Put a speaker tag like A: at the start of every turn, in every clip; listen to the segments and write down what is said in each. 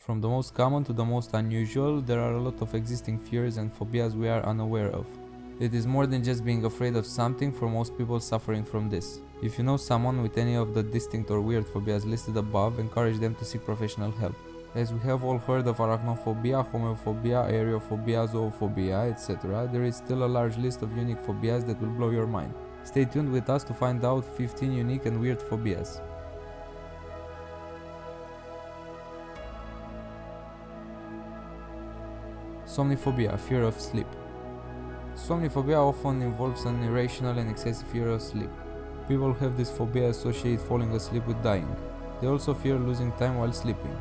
A: From the most common to the most unusual, there are a lot of existing fears and phobias we are unaware of. It is more than just being afraid of something for most people suffering from this. If you know someone with any of the distinct or weird phobias listed above, encourage them to seek professional help. As we have all heard of arachnophobia, homephobia, aeriophobia, zoophobia, etc., there is still a large list of unique phobias that will blow your mind. Stay tuned with us to find out 15 unique and weird phobias. Somniphobia, fear of sleep. Somniphobia often involves an irrational and excessive fear of sleep. People who have this phobia associate falling asleep with dying. They also fear losing time while sleeping.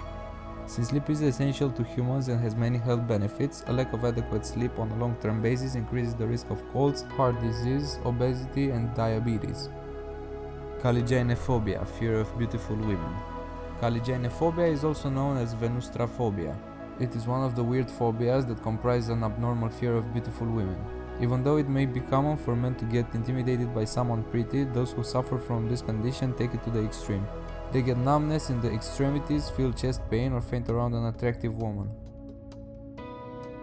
A: Since sleep is essential to humans and has many health benefits, a lack of adequate sleep on a long-term basis increases the risk of colds, heart disease, obesity, and diabetes. Geriophobia, fear of beautiful women. Geriophobia is also known as Dextrophobia. It is one of the weird phobias that comprise an abnormal fear of beautiful women. Even though it may be common for men to get intimidated by someone pretty, those who suffer from this condition take it to the extreme. They get numbness in the extremities, feel chest pain, or faint around an attractive woman.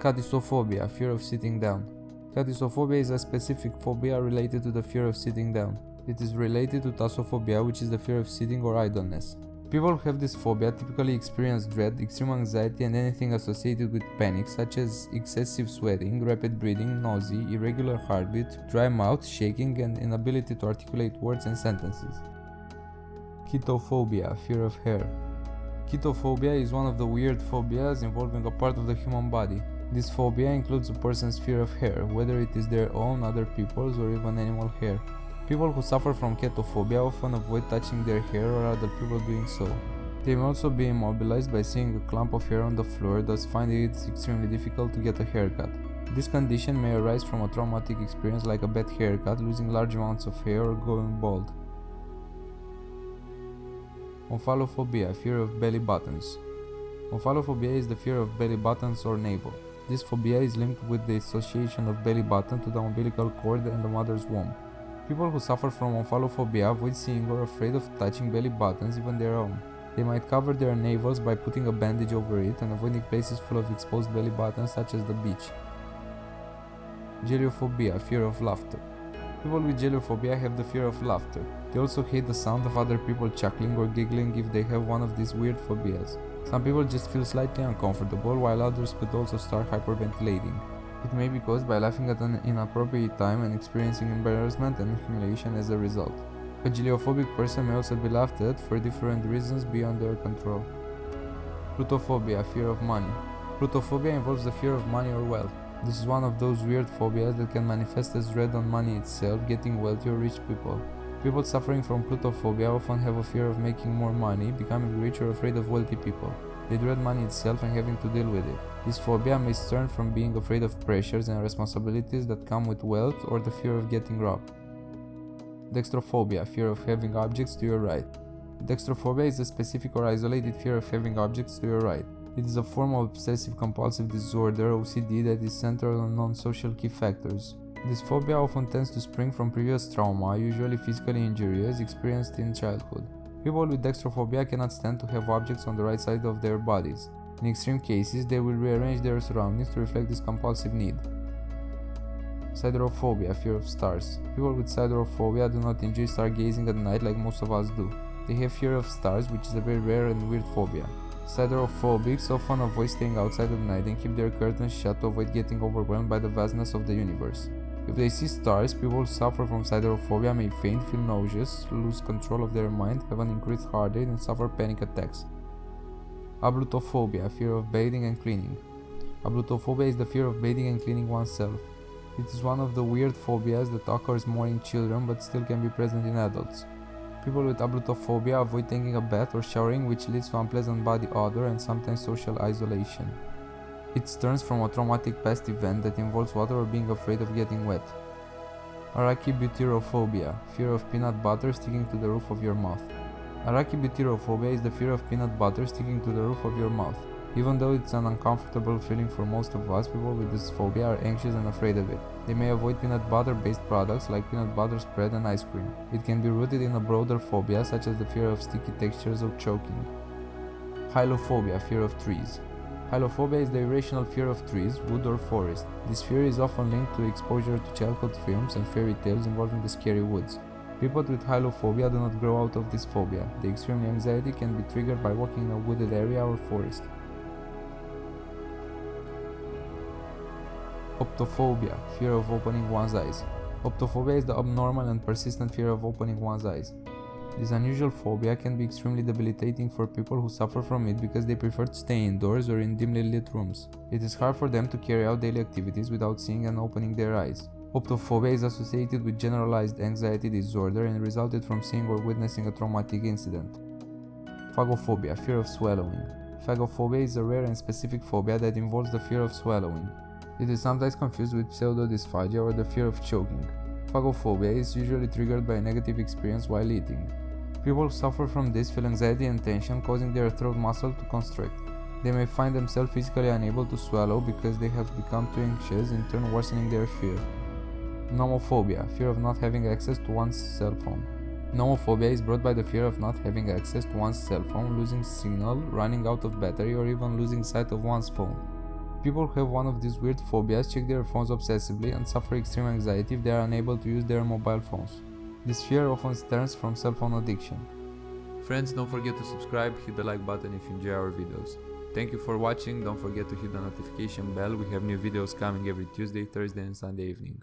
A: Ketophobia, fear of sitting down. Ketophobia is a specific phobia related to the fear of sitting down. It is related to thalassophobia, which is the fear of sitting or idleness. People who have this phobia typically experience dread, extreme anxiety, and anything associated with panic, such as excessive sweating, rapid breathing, nausea, irregular heartbeat, dry mouth, shaking, and inability to articulate words and sentences. Ketophobia, fear of hair. Ketophobia is one of the weird phobias involving a part of the human body. This phobia includes a person's fear of hair, whether it is their own, other people's, or even animal hair. People who suffer from ketophobia often avoid touching their hair or other people doing so. They may also be immobilized by seeing a clump of hair on the floor, thus finding it extremely difficult to get a haircut. This condition may arise from a traumatic experience like a bad haircut, losing large amounts of hair, or going bald. Offalophobia, fear of belly buttons. Offalophobia is the fear of belly buttons or navel. This phobia is linked with the association of belly button to the umbilical cord and the mother's womb. People who suffer from Offalophobia avoid seeing or afraid of touching belly buttons, even their own. They might cover their navels by putting a bandage over it and avoiding places full of exposed belly buttons such as the beach. Geriophobia, fear of laughter. People with geriophobia have the fear of laughter. They also hate the sound of other people chuckling or giggling if they have one of these weird phobias. Some people just feel slightly uncomfortable, while others could also start hyperventilating. It may be caused by laughing at an inappropriate time and experiencing embarrassment and humiliation as a result. A geliophobic person may also be laughed at for different reasons beyond their control. Plutophobia, fear of money. Plutophobia involves the fear of money or wealth. This is one of those weird phobias that can manifest as dread on money itself, getting wealthy or rich people. People suffering from Plutophobia often have a fear of making more money, becoming rich, or afraid of wealthy people. They dread money itself and having to deal with it. This phobia may stem from being afraid of pressures and responsibilities that come with wealth or the fear of getting robbed. Dextrophobia, fear of having objects to your right. Dextrophobia is a specific or isolated fear of having objects to your right. It is a form of obsessive-compulsive disorder (OCD) that is centered on non-social key factors. This phobia often tends to spring from previous trauma, usually physically injuries, experienced in childhood. People with dextrophobia cannot stand to have objects on the right side of their bodies. In extreme cases, they will rearrange their surroundings to reflect this compulsive need. Cydrophobia, fear of stars. People with cydrophobia do not enjoy stargazing at night like most of us do. They have fear of stars, which is a very rare and weird phobia. Cydrophobics often avoid staying outside at night and keep their curtains shut to avoid getting overwhelmed by the vastness of the universe. If they see stars, people who suffer from cydrophobia may faint, feel nauseous, lose control of their mind, have an increased heart rate, and suffer panic attacks. Ablutophobia, fear of bathing and cleaning. Ablutophobia is the fear of bathing and cleaning oneself. It is one of the weird phobias that occurs more in children but still can be present in adults. People with ablutophobia avoid taking a bath or showering, which leads to unpleasant body odor and sometimes social isolation. It stems from a traumatic past event that involves water or being afraid of getting wet. Arachnophobia, fear of peanut butter sticking to the roof of your mouth. Arachnophobia is the fear of peanut butter sticking to the roof of your mouth. Even though it's an uncomfortable feeling for most of us, people with this phobia are anxious and afraid of it. They may avoid peanut butter-based products like peanut butter spread and ice cream. It can be rooted in a broader phobia, such as the fear of sticky textures or choking. Helophobia, fear of trees. Helophobia is the irrational fear of trees, wood or forest. This fear is often linked to exposure to childhood films and fairy tales involving the scary woods. People with Helophobia do not grow out of this phobia. The extreme anxiety can be triggered by walking in a wooded area or forest. Optophobia, fear of opening one's eyes. Optophobia is the abnormal and persistent fear of opening one's eyes. This unusual phobia can be extremely debilitating for people who suffer from it because they prefer to stay indoors or in dimly lit rooms. It is hard for them to carry out daily activities without seeing and opening their eyes. Optophobia is associated with generalized anxiety disorder and resulted from seeing or witnessing a traumatic incident. Phagophobia, fear of swallowing. Phagophobia is a rare and specific phobia that involves the fear of swallowing. It is sometimes confused with pseudodysphagia or the fear of choking. Phagophobia is usually triggered by a negative experience while eating. People who suffer from this feel anxiety and tension, causing their throat muscle to constrict. They may find themselves physically unable to swallow because they have become too anxious, in turn worsening their fear. Nomophobia, fear of not having access to one's cell phone. Nomophobia is brought by the fear of not having access to one's cell phone, losing signal, running out of battery, or even losing sight of one's phone. People who have one of these weird phobias check their phones obsessively and suffer extreme anxiety if they are unable to use their mobile phones. This fear often stems from cell phone addiction. Friends, don't forget to subscribe, hit the like button if you enjoy our videos. Thank you for watching, don't forget to hit the notification bell, we have new videos coming every Tuesday, Thursday and Sunday evening.